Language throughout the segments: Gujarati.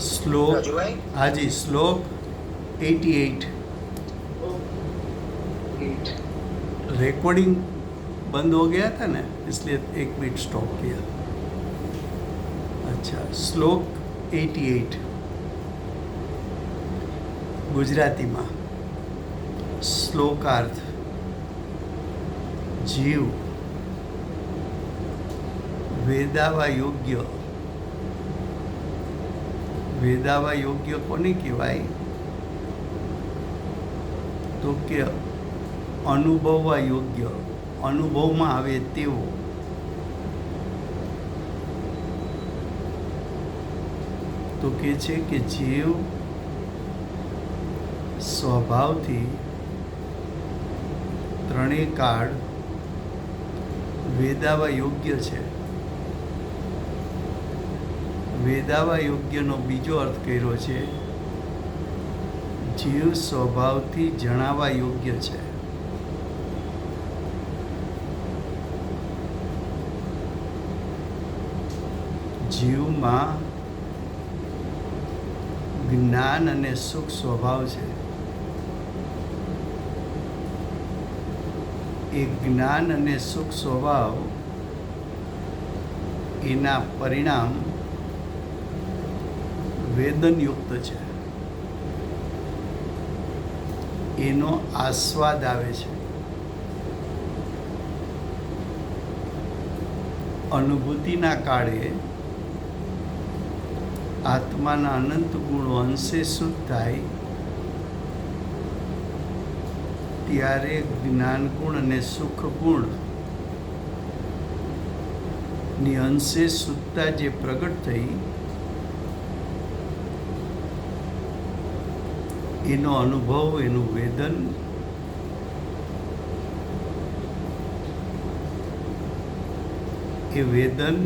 श्लोक राजूभाई हाँ जी, श्लोक 88। 8 रिकॉर्डिंग बंद हो गया था ना, इसलिए 1 मिनट स्टॉप किया। अच्छा, श्लोक 88 गुजराती में। श्लोकार्थ: जीव वेदावा योग्य। वेदावा योग्य कोने कहेवाय? तो के अनुभववा योग्य, अनुभव में आवे तेवो। तो के छे कि जीव स्वभावथी त्रणेय काळ वेदावा योग्य छे। वेदावा योग्यनो बीजो अर्थ कर्यो छे जीव स्वभावथी जणावा योग्य छे। जीवमां ज्ञान अने सुख स्वभाव छे। ए ज्ञान अने सुख स्वभाव एना परिणाम वेदनयुक्त छे। एनो आस्वाद आवे छे। अनुभूतिना काळे आत्माना अनंत गुणो अंशे शुद्ध थाय त्यारे ज्ञान गुण अने सुख गुण ની અંશે શુદ્ધતા જે પ્રગટ થઈ એનો અનુભવ, એનું વેદન એ વેદન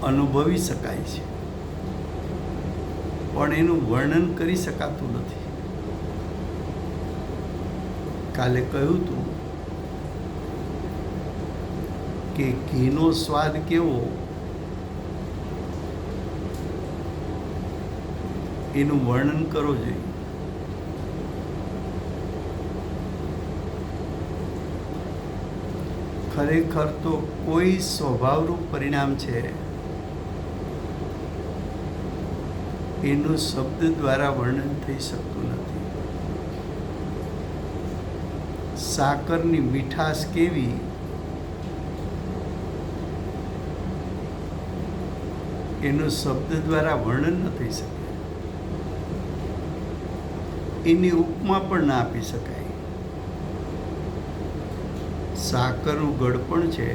અનુભવી શકાય છે, પણ એનું વર્ણન કરી શકાતું નથી. કાલે કહ્યું હતું કે ઘીનો સ્વાદ કેવો એનું વર્ણન કરવો જોઈએ. ખરેખર તો કોઈ સ્વભાવરૂપ પરિણામ છે એનું શબ્દ દ્વારા વર્ણન થઈ શકતું નથી. સાકરની મીઠાશ કેવી એનું શબ્દ દ્વારા વર્ણન ન થઈ શકે. એની ઉપમા પણ ના આપી શકાય. સાકરનું ગળપણ છે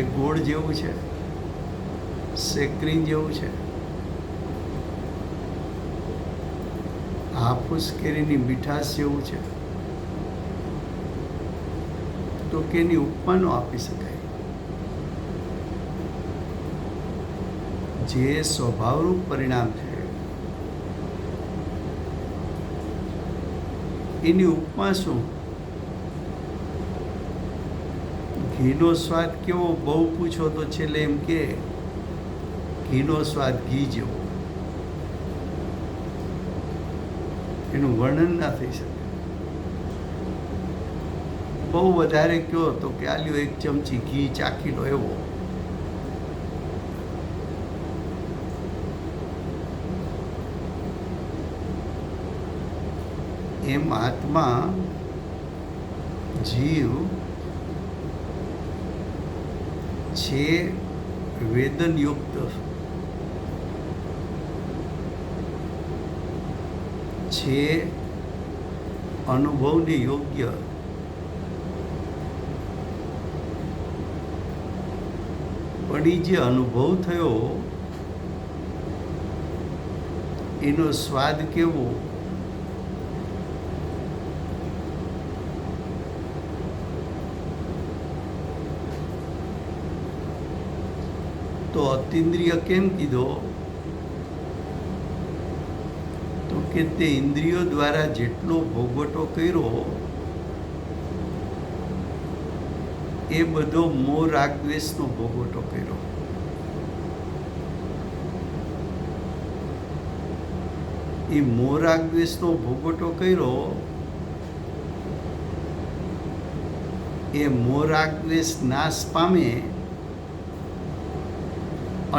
એ ગોળ જેવું છે, સેક્રીન જેવું છે. હાફૂસ કેરીની મીઠાશ જેવું છે. તો કે એની ઉપમા ન આપી શકાય. જે સ્વભાવરૂપ પરિણામ છે એની ઉપમા શું? ઘીનો સ્વાદ કેવો બહુ પૂછો તો છેલ્લે એમ કે ઘીનો સ્વાદ ઘી જેવો. એનું વર્ણન ના થઈ શકે. બહુ વધારે કયો તો કે આલ્યો 1 ચમચી ઘી ચાખી લો એવો. એમ આત્મા જીવ છે વેદનયુક્ત, છે અનુભવને યોગ્ય, પણ એ જે અનુભવ થયો એનો સ્વાદ કેવો તો અતિન્દ્રિય કેમ કીધો? તો કે તે ઇન્દ્રિયો દ્વારા જેટલો ભોગવટો કર્યો એ બધો મોહ રાગ દ્વેષનો ભોગવટો કર્યો. એ મોહ રાગ દ્વેષનો ભોગવટો કર્યો, એ મોહ રાગ દ્વેષ નાશ પામે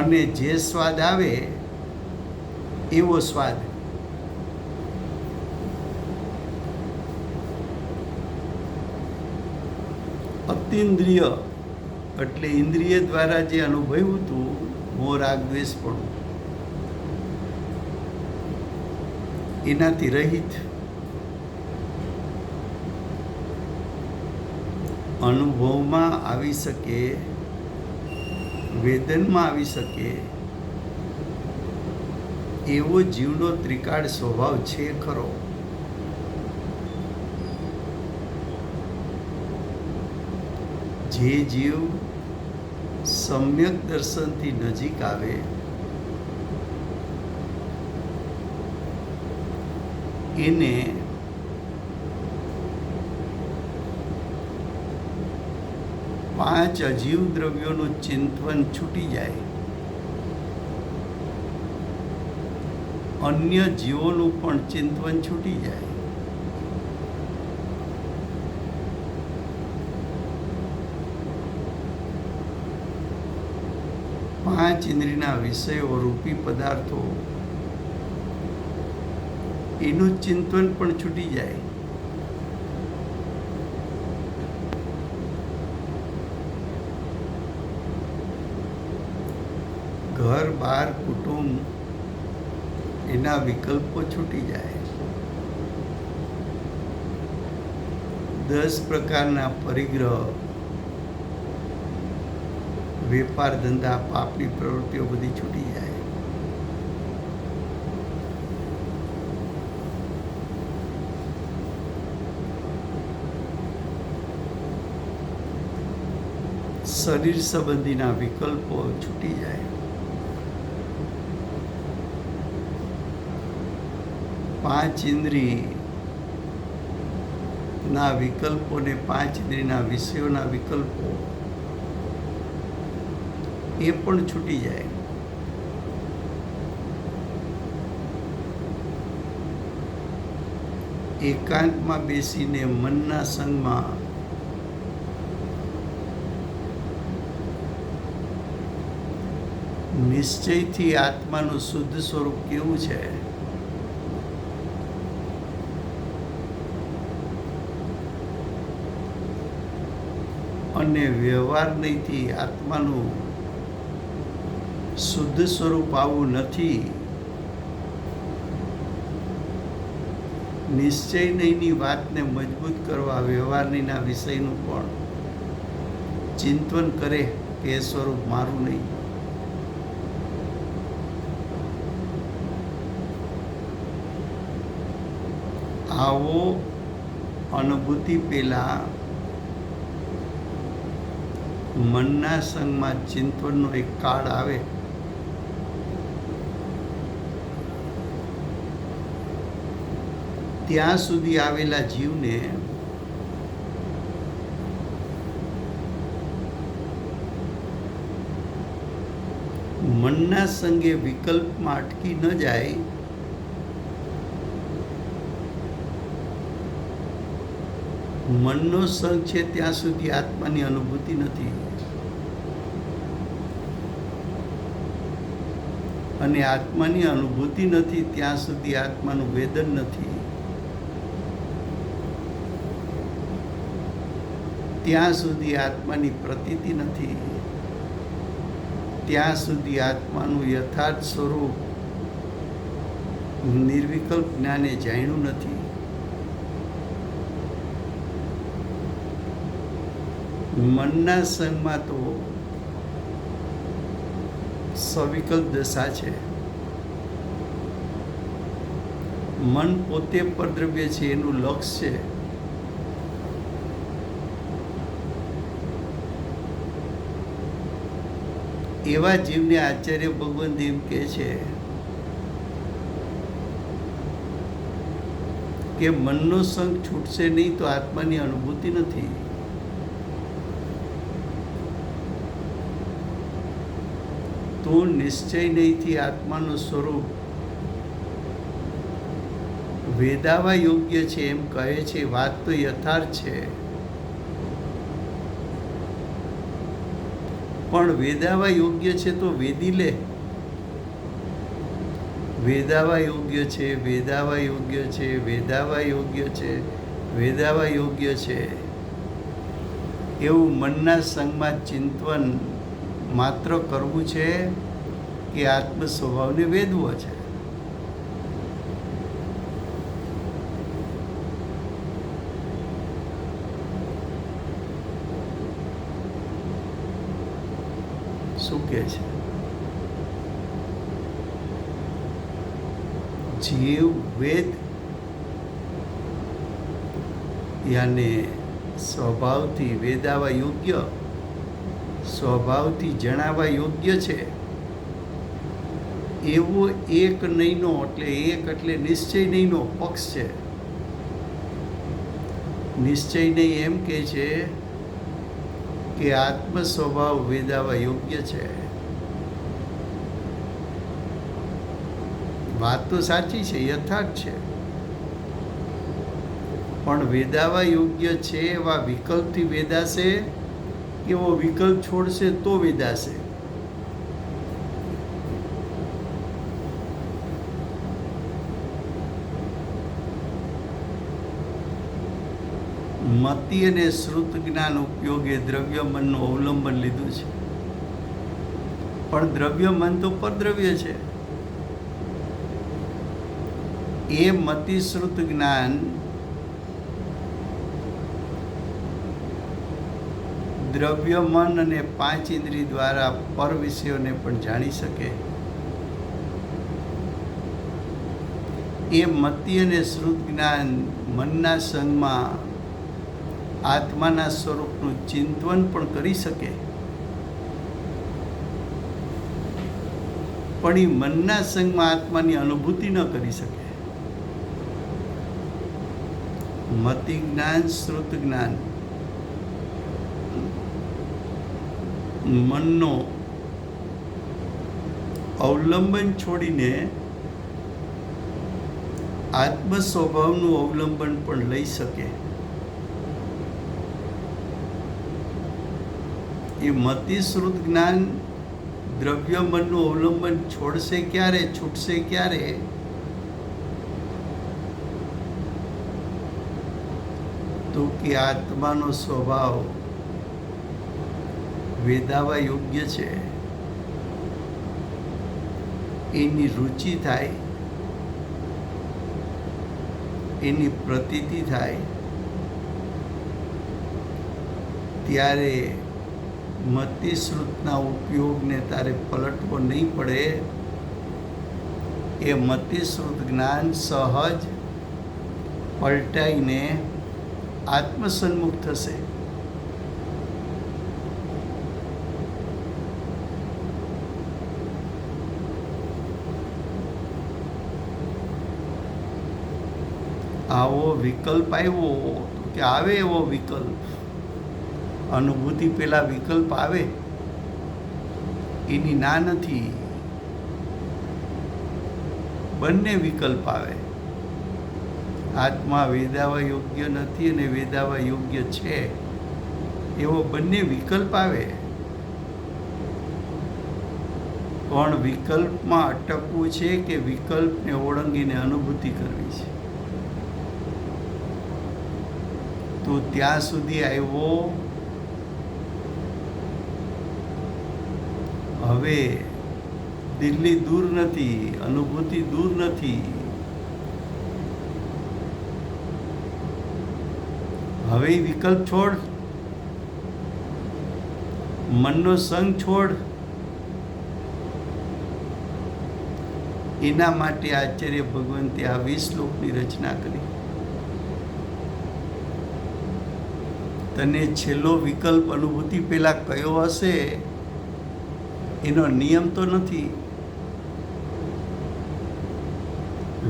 અને જે સ્વાદ આવે એવો સ્વાદ અતિન્દ્રિય એટલે ઇન્દ્રિય દ્વારા જે અનુભવ્યું હતું મોહ રાગ દ્વેષ પણ એનાથી રહિત અનુભવમાં આવી શકે, વેદનમાં આવી શકે એવો જીવનો ત્રિકાળ સ્વભાવ છે ખરો. જે જીવ સમ્યક દર્શનથી નજીક આવે એને પાંચ અજીવ દ્રવ્યોનું ચિંતન છૂટી જાય, અન્ય જીવોનું પણ ચિંતન છૂટી જાય. પાંચ ઇન્દ્રિયના વિષયો રૂપી પદાર્થો એનું ચિંતન પણ છૂટી જાય. ઘર બાર કુટુંબ એના વિકલ્પો છૂટી જાય. 10 પ્રકારના પરિગ્રહ, વેપાર ધંધા, પાપની પ્રવૃત્તિઓ બધી છૂટી જાય. શરીર સંબંધીના વિકલ્પો છૂટી જાય. 5 ઇન્દ્રિયના વિકલ્પો ને 5 ઇન્દ્રિયના વિષયોના વિકલ્પો એ પણ છૂટી જાય. એકાંતમાં બેસીને મનના સંગમાં નિશ્ચયથી આત્માનું શુદ્ધ સ્વરૂપ કેવું છે અને વ્યવહાર નહીંથી આત્માનું શુદ્ધ સ્વરૂપ આવું નથી, નિશ્ચય નહીંની વાતને મજબૂત કરવા વ્યવહારનીના વિષયનું પણ ચિંતન કરે કે એ સ્વરૂપ મારું નહીં. આવો અનુભૂતિ પહેલા મનના સંગમાં ચિંતનનો એક કાળ આવે, ત્યાં સુધી આવેલા જીવને મનના સંગે વિકલ્પમાં અટકી ન જાય, મનનો સંગ છે ત્યાં સુધી આત્માની અનુભૂતિ નથી અને આત્માની અનુભૂતિ નથી ત્યાં સુધી આત્માનું વેદન નથી, ત્યાં સુધી આત્માની પ્રતીતિ નથી, ત્યાં સુધી આત્માનું યથાર્થ સ્વરૂપ નિર્વિકલ્પ જ્ઞાને જાણ્યું નથી. મનના સંગમાં તો સવિકલ્પ દશા છે. મન પોતે પરદ્રવ્ય છે, એનું લક્ષ્ય છે. એવા જીવને આચાર્ય ભગવંત એમ કહે છે કે મનનો સંગ છૂટશે નહીં તો આત્માની અનુભૂતિ નથી. તો નિશ્ચય નહીંથી આત્માનું સ્વરૂપ વેદાવા યોગ્ય છે એમ કહે છે, વાત તો યથાર્થ છે, પણ વેદાવા યોગ્ય છે તો વેદી લે. વેદાવા યોગ્ય છે, વેદાવા યોગ્ય છે, વેદાવા યોગ્ય છે, વેદાવા યોગ્ય છે એવું મનના સંગમાં ચિંતન માત્ર કરવું છે કે આત્મ સ્વભાવને વેદવો છે? શું કહે છે? જીવ વેદ યાને સ્વભાવથી વેદાવા યોગ્ય, સ્વભાવથી જણાવવા યોગ્ય છે એવો એક નહીંનો, એટલે એક એટલે નિશ્ચય નહીંનો પક્ષ છે. નિશ્ચય નહીં એમ કહે છે કે આત્મ સ્વભાવ વેદાવા યોગ્ય છે. વાત તો સાચી છે, યથાર્થ છે, પણ વેદાવા યોગ્ય છે એવા વિકલ્પથી વેદાશે કે એવો વિકલ્પ છોડશે તો વેદાશે? મતિ અને શ્રુત જ્ઞાન ઉપયોગે દ્રવ્ય મનનું અવલંબન લીધું છે, પણ દ્રવ્ય મન તો પરદ્રવ્ય છે. એ મતિ શ્રુત જ્ઞાન દ્રવ્ય મન અને 5 ઇન્દ્રિય દ્વારા પર વિષયોને પણ જાણી શકે. એ મતિ અને શ્રુત જ્ઞાન મનના સંગમાં આત્માના સ્વરૂપનું ચિંતન પણ કરી શકે, પણ એ મનના સંગમાં આત્માની અનુભૂતિ ન કરી શકે. મતિ જ્ઞાન, શ્રુત જ્ઞાન મનનો અવલંબન છોડીને આત્મ સ્વભાવનું અવલંબન પણ લઈ શકે. એ મતિ શ્રુત જ્ઞાન દ્રવ્ય મનનું અવલંબન છોડશે ક્યારે, છૂટશે ક્યારે? તો કે આત્માનો સ્વભાવ વેદાવા યોગ્ય છે એની રુચિ થાય, એની પ્રતીતિ થાય, ત્યારે મતિ શ્રુતના ઉપયોગને તારે પલટવો નહીં પડે. એ મતિ શ્રુત જ્ઞાન સહજ પલટાઈને આત્મસન્મુખ થશે. આવો વિકલ્પ આવ્યો તો કે આવે એવો વિકલ્પ, અનુભૂતિ પેલા વિકલ્પ આવે એની ના નથી, બંને વિકલ્પ આવે. આત્મા વેદાવા યોગ્ય નથી અને વેદાવા યોગ્ય છે એવો બંને વિકલ્પ આવે, પણ વિકલ્પમાં અટકવું છે કે વિકલ્પને ઓળંગીને અનુભૂતિ કરવી છે? તો ત્યાં સુધી આવ્યો. હવે દિલ્હી દૂર નથી, અનુભૂતિ દૂર નથી. હવે વિકલ્પ છોડ, મનનો સંગ છોડ. એના માટે આચાર્ય ભગવંતે આ 20 શ્લોકની રચના કરી. તને છેલ્લો વિકલ્પ અનુભૂતિ પેલા કયો હશે એનો નિયમ તો નથી.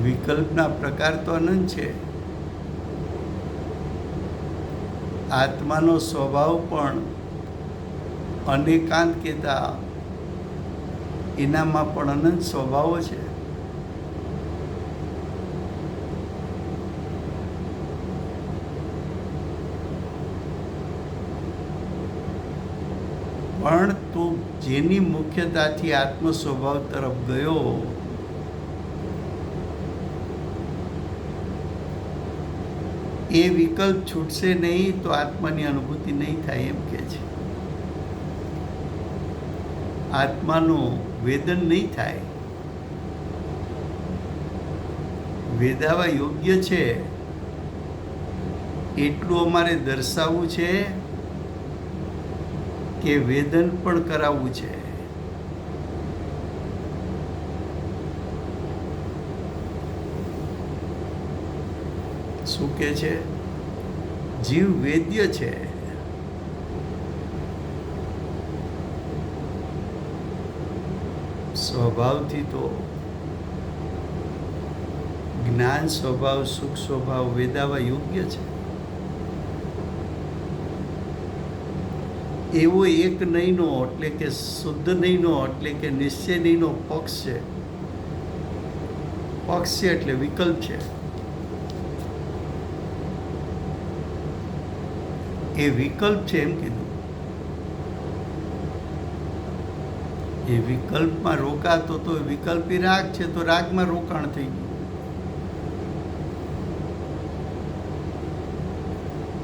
વિકલ્પના પ્રકાર તો અનંત છે. આત્માનો સ્વભાવ પણ અનેકાંત કહેતા એનામાં પણ અનંત સ્વભાવો છે. પણ તું જેની મુખ્યતાથી આત્મ સ્વભાવ તરફ ગયો એ વિકલ્પ છૂટશે નહીં તો આત્માની અનુભૂતિ નહીં થાય એમ કે છે. આત્માનું વેદન નહીં થાય. વેદાવા યોગ્ય છે એટલું અમારે દર્શાવવું છે કે વેદન પણ કરાવવું છે. શું કે છે? જીવ વેદ્ય છે. સ્વભાવથી તો જ્ઞાન સ્વભાવ, સુખ સ્વભાવ વેદાવા યોગ્ય છે. એવો એક નહીંનો એટલે કે શુદ્ધ નહીંનો એટલે કે નિશ્ચય નહીંનો પક્ષ છે. પક્ષ છે એટલે વિકલ્પ છે. એ વિકલ્પ છે એમ કીધું. એ વિકલ્પમાં રોકાતો તો વિકલ્પી રાગ છે તો રાગમાં રોકાણ થઈ ગયું.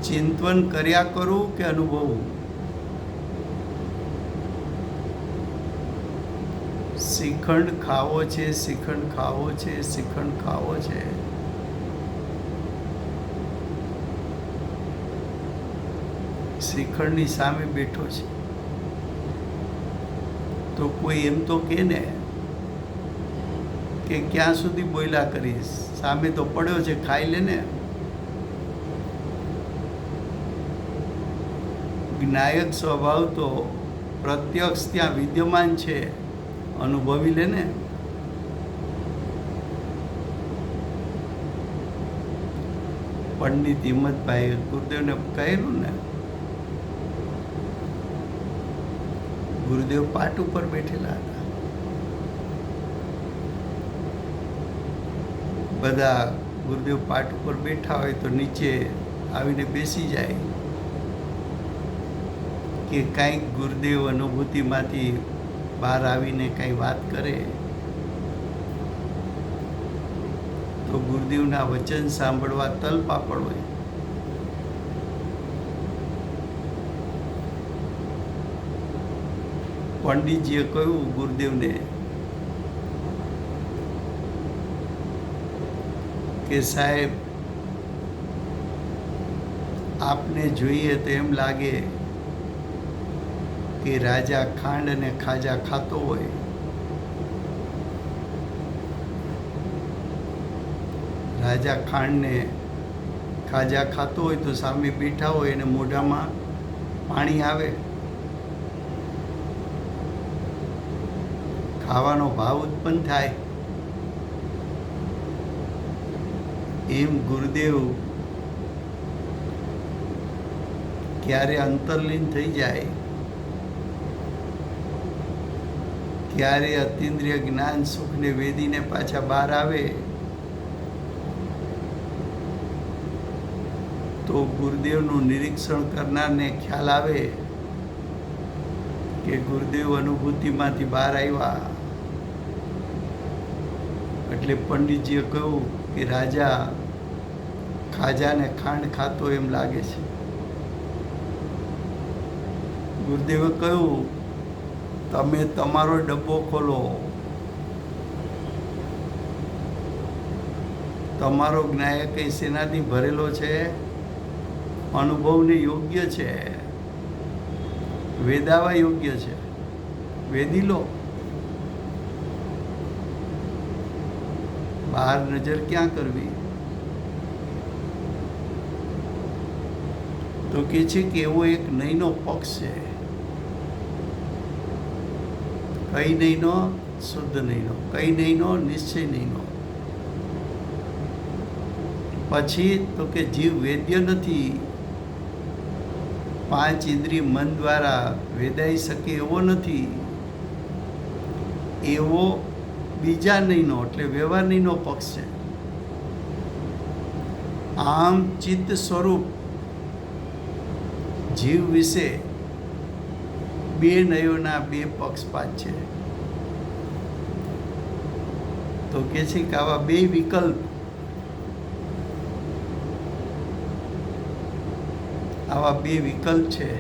ચિંતન કર્યા કરું કે અનુભવવું? શ્રીખંડ ખાવો છે, શ્રીખંડ ખાવો છે, શ્રીખંડ ખાવો છે. શ્રીખંડની સામે બેઠો છે તો કોઈ એમ તો કે ને કે ક્યાં સુધી બોલ્યા કરીશ, સામે તો પડ્યો છે, ખાઈ લે ને. જ્ઞાયક સ્વભાવ તો પ્રત્યક્ષ ત્યાં વિદ્યમાન છે, અનુભવી લે ને. પંડિત હિંમતભાઈ ગુરુદેવને કહેલું ને, ગુરુદેવ પાટ ઉપર બેઠેલા હતા. બધા ગુરુદેવ પાટ ઉપર બેઠા હોય તો નીચે આવીને બેસી જાય કે કાંઈક ગુરુદેવ અનુભૂતિમાંથી બહાર આવીને કાંઈ વાત કરે તો ગુરુદેવના વચન સાંભળવા તલપાપડ હોય. પંડિતજીએ કહ્યું ગુરુદેવને કે સાહેબ, આપને જોઈએ તો એમ લાગે કે રાજા ખાંડ અને ખાજા ખાતો હોય. રાજા ખાંડને ખાજા ખાતો હોય તો સામે બેઠા હોય અને મોઢામાં પાણી આવે, ખાવાનો ભાવ ઉત્પન્ન થાય. એમ ગુરુદેવ ક્યારે અંતર્લીન થઈ જાય, ક્યારે અતિન્દ્રિય જ્ઞાન સુખને વેદીને પાછા બહાર આવે તો ગુરુદેવનું નિરીક્ષણ કરનારને ખ્યાલ આવે કે ગુરુદેવ અનુભૂતિમાંથી બહાર આવ્યા. એટલે પંડિતજીએ કહ્યું કે રાજા ખાજાને ખાંડ ખાતો એમ લાગે છે. ગુરુદેવે કહ્યું, તમે તમારો ડબ્બો ખોલો, તમારો જ્ઞાયક શેનાથી ભરેલો છે? અનુભવને યોગ્ય છે, વેદાવા યોગ્ય છે, વેદી લો. બહાર નજર ક્યાં કરવી? તો કે છે કે એવો એક નહીંનો પક્ષ છે. કઈ નહીંનો? શુદ્ધ નહીંનો. કઈ નહીંનો? નિશ્ચય નહીંનો. પછી તો કે જીવ વેદ્ય નથી, 5 ઇન્દ્રિય મન દ્વારા વેદાઈ શકે એવો નથી. એવો બીજા નહીંનો એટલે વ્યવહાર નહીંનો પક્ષ છે. આમ ચિત્ત સ્વરૂપ જીવ વિશે બે નયોના બે પક્ષપાત છે. તો કે છે કે આવા બે વિકલ્પ, છે.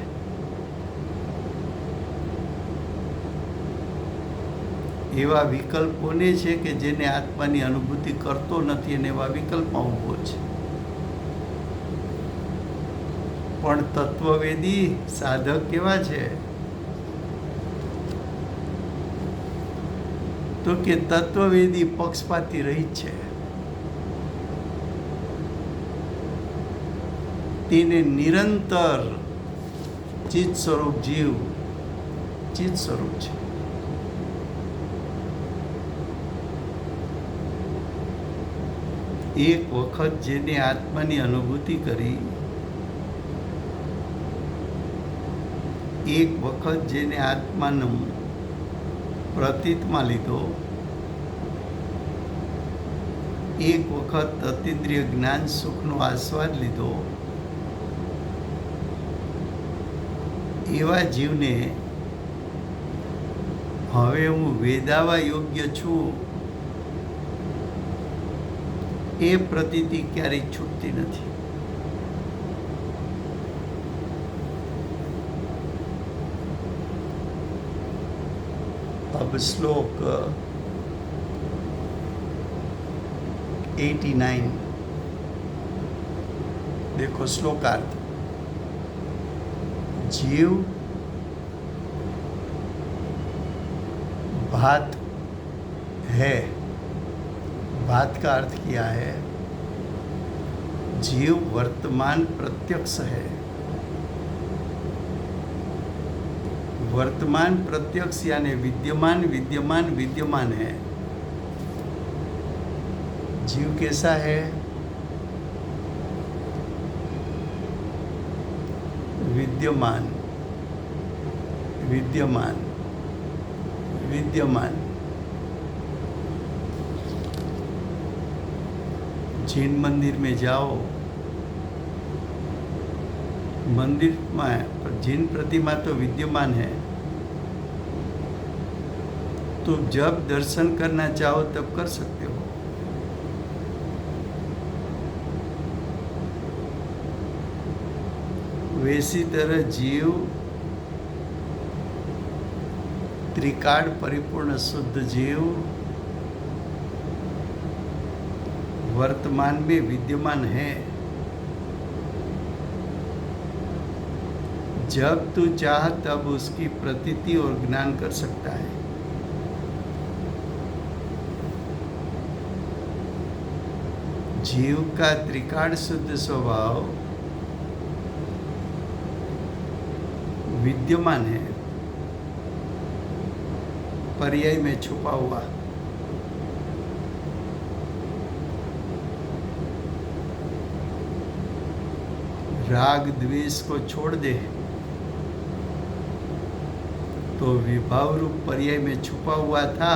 એવા વિકલ્પ કોને છે કે જેને આત્માની અનુભૂતિ કરતો નથી, અને એવા વિકલ્પમાં ઊભો છે. પણ તત્વવેદી સાધક કેવા છે? તો કે તત્વવેદી પક્ષપાતી રહી છે. તેને નિરંતર ચિત્ત સ્વરૂપ જીવ ચિત્ત સ્વરૂપ છે. એક વખત જેને આત્માની અનુભૂતિ કરી, એક વખત જેને આત્માનું પ્રતીતમાં લીધો, એક વખત અતિન્દ્રિય જ્ઞાન સુખનો આસ્વાદ લીધો, એવા જીવને હવે હું વેદાવા યોગ્ય છું એ પ્રતીતિ ક્યારેય છૂટતી નથી. अब श्लोक 89 देखो. श्लोकार्थ. जीव भात है. भात का अर्थ किया है जीव वर्तमान प्रत्यक्ष है. वर्तमान प्रत्यक्ष यानी विद्यमान विद्यमान विद्यमान है. जीव कैसा है? विद्यमान विद्यमान विद्यमान. जैन मंदिर में जाओ, मंदिर में जैन प्रतिमा तो विद्यमान है, तो जब दर्शन करना चाहो तब कर सकते हो. वैसी तरह जीव त्रिकाल परिपूर्ण शुद्ध जीव वर्तमान में विद्यमान है. जब तू चाह तब उसकी प्रतीति और ज्ञान कर सकता है. जीव का त्रिकाल शुद्ध स्वभाव विद्यमान है, पर्याय में छुपा हुआ. राग द्वेष को छोड़ दे तो विभाव रूप पर्याय में छुपा हुआ था,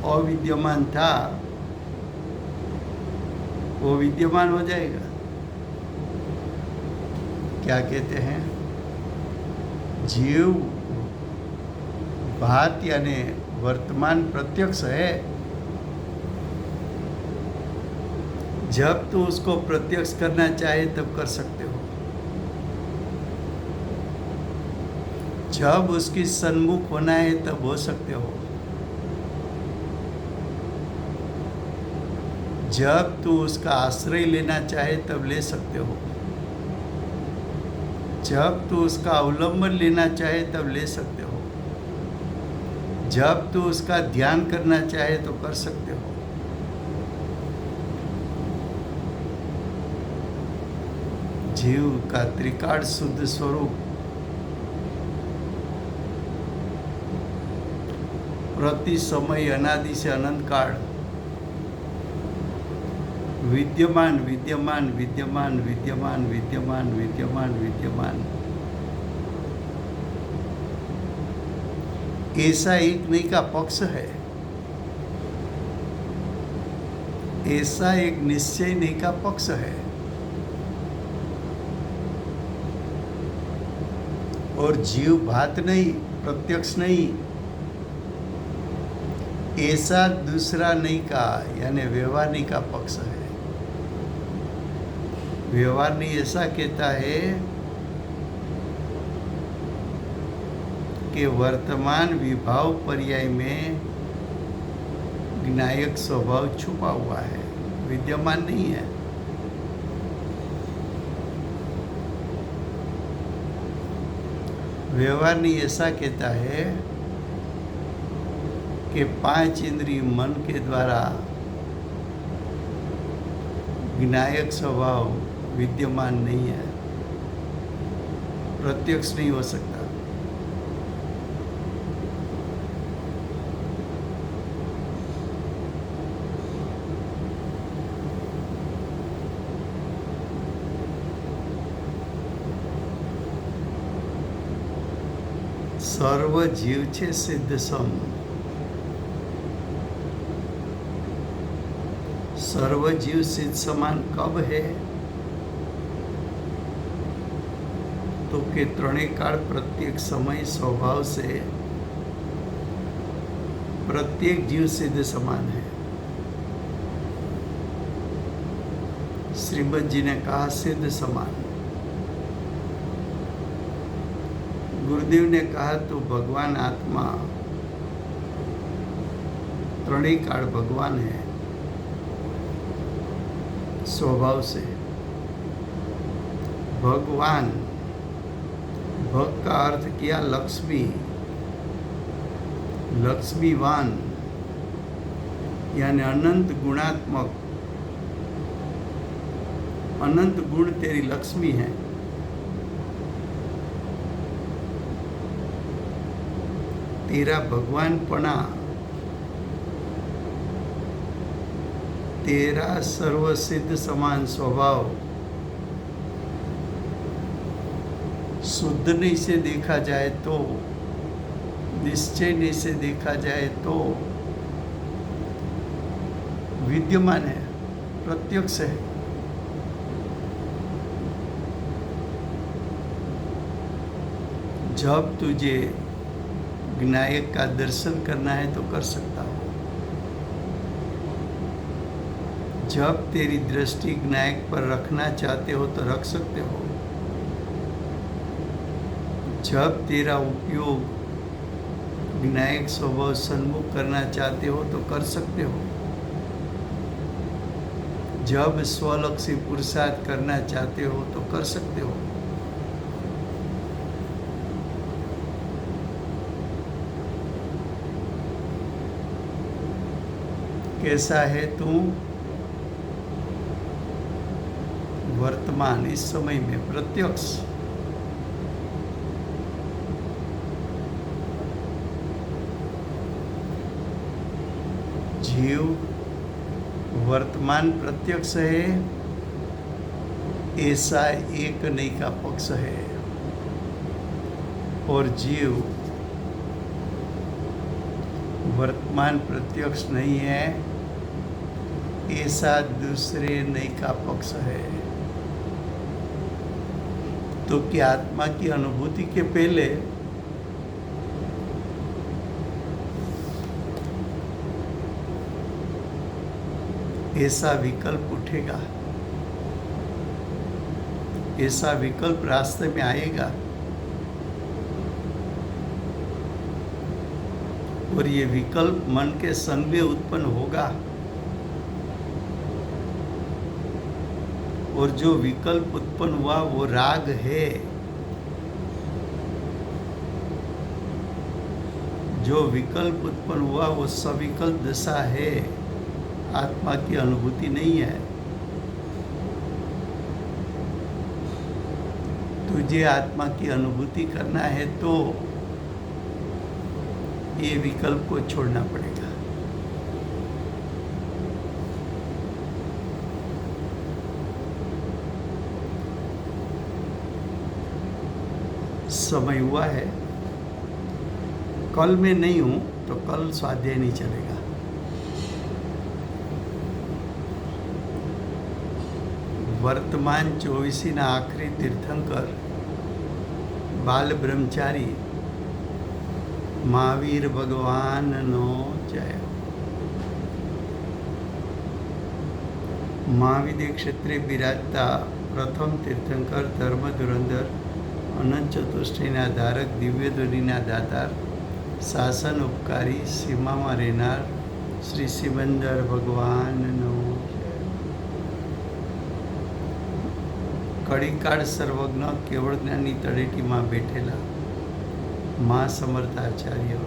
अविद्यमान था, वो विद्यमान हो जाएगा. क्या कहते हैं? जीव भात यानी वर्तमान प्रत्यक्ष है. जब तू उसको प्रत्यक्ष करना चाहे तब कर सकते हो. जब उसकी सन्मुख होना है तब हो सकते हो. जब तू उसका आश्रय लेना चाहे तब ले सकते हो. जब तू उसका अवलंबन लेना चाहे तब ले सकते हो. जब तू उसका ध्यान करना चाहे तो कर सकते हो. जीव का त्रिकाल शुद्ध स्वरूप प्रति समय अनादि से अनंत काल विद्यमान विद्यमान विद्यमान विद्यमान विद्यमान विद्यमान विद्यमान ऐसा एक नहीं का पक्ष है. ऐसा एक निश्चय नहीं का पक्ष है. और जीव भात नहीं, प्रत्यक्ष नहीं, ऐसा दूसरा नहीं का, यानी व्यवहारनी का पक्ष है। व्यवहारनी ऐसा कहता है कि वर्तमान विभाव पर्याय में ज्ञायक स्वभाव छुपा हुआ है, विद्यमान नहीं है। व्यवहारनी ऐसा कहता है कि 5 इंद्रिय मन के द्वारा ज्ञायक स्वभाव विद्यमान नहीं है, प्रत्यक्ष नहीं हो सकता। સર્વ જીવ છે સિદ્ધ સમ। सर्व जीव सिद्ध समान कब है? तो के त्रणेय काल प्रत्येक समय स्वभाव से प्रत्येक जीव सिद्ध समान है। श्रीमद जी ने कहा सिद्ध समान। गुरुदेव ने कहा तो भगवान आत्मा त्रणेय काल भगवान है स्वभाव से। भगवान, भग का अर्थ किया लक्ष्मी, लक्ष्मीवान यानी अनंत गुणात्मक, अनंत गुण तेरी लक्ष्मी है। तेरा भगवानपना, तेरा सर्वसिद्ध समान स्वभाव शुद्धनी से देखा जाए तो, निश्चयनी से देखा जाए तो विद्यमान है, प्रत्यक्ष है। जब तुझे ज्ञायक का दर्शन करना है तो कर सकता हो। जब तेरी दृष्टि ज्ञायक पर रखना चाहते हो तो रख सकते हो। जब तेरा उपयोग ज्ञायक स्वभाव सन्मुख करना चाहते हो तो कर सकते हो। जब स्वलक्षी पुरुषार्थ करना चाहते हो तो कर सकते हो। कैसा है तू वर्तमान, इस समय में प्रत्यक्ष। जीव वर्तमान प्रत्यक्ष है, ऐसा एक नहीं का पक्ष है। और जीव वर्तमान प्रत्यक्ष नहीं है, ऐसा दूसरे नहीं का पक्ष है। तो क्या आत्मा की अनुभूति के पहले ऐसा विकल्प उठेगा, ऐसा विकल्प रास्ते में आएगा और ये विकल्प मन के संग में उत्पन्न होगा। और जो विकल्प उत्पन्न हुआ वो राग है। जो विकल्प उत्पन्न हुआ वो सविकल्प दशा है, आत्मा की अनुभूति नहीं है। तुझे आत्मा की अनुभूति करना है तो ये विकल्प को छोड़ना पड़ेगा। समय हुआ है, कल मैं नहीं हूं तो कल स्वाध्याय नहीं चलेगा। वर्तमान 24 ना आखरी तीर्थंकर બાલ બ્રહ્મચારી મહાવીર ભગવાનનો જય. મહાવિદ્ય ક્ષેત્રે બિરાજતા પ્રથમ તીર્થંકર ધર્મ ધુરંધર અનંત ચતુષ્ટયના ધારક દિવ્ય ધ્વનિના દાતાર શાસન ઉપકારી સીમામાં રહેનાર શ્રી સિમંદર ભગવાનનો જય. કળીકાળ સર્વજ્ઞ કેવળ જ્ઞાનની તળેટીમાં બેઠેલા મા સમર્થાચાર્ય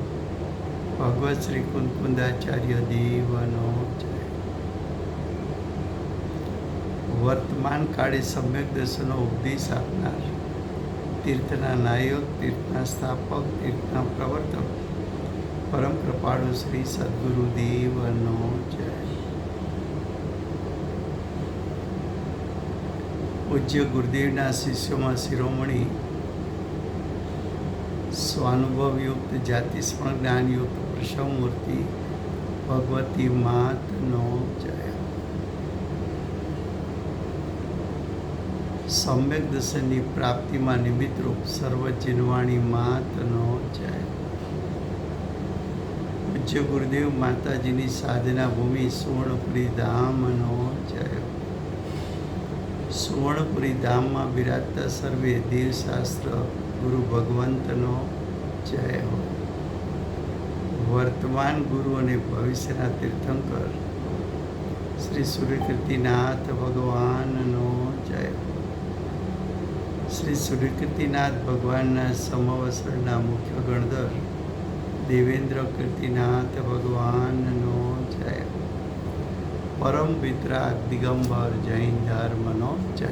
ભગવત શ્રી કુંદકુંદાચાર્ય દેવનો જય. વર્તમાન કાળે સમ્યક દર્શનનો ઉપદેશ આપનાર તીર્થના નાયક, તીર્થના સ્થાપક, તીર્થના પ્રવર્તક પરમ કૃપાળુ શ્રી સદગુરુ દેવનો જય. પૂજ્ય ગુરુદેવના શિષ્યોમાં શિરોમણી સ્વાનુભવયુક્ત જાતિસ્મરણ જ્ઞાનયુક્ત પ્રસવમૂર્તિ ભગવતી માતનો જય. સમ્યક દર્શનની પ્રાપ્તિમાં નિમિત્તરૂપ સર્વ જીનવાણી માતનો જય. પૂજ્ય ગુરુદેવ માતાજીની સાધના ભૂમિ સુવર્ણપુરી ધામનો જય. સુવર્ણપુરી ધામમાં બિરાજતા સર્વે દેવશાસ્ત્ર ગુરુ ભગવંતનો જય હો. વર્તમાન ગુરુ અને ભવિષ્યના તીર્થંકર શ્રી સૂર્યકીર્તિનાથ ભગવાનનો જય. શ્રી સૂર્યકીર્તિનાથ ભગવાનના સમવસરના મુખ્ય ગણધર દેવેન્દ્ર કીર્તિનાથ ભગવાનનો જય. પરમ વિતરાગ દિગંબર જૈન ધર્મનો જય.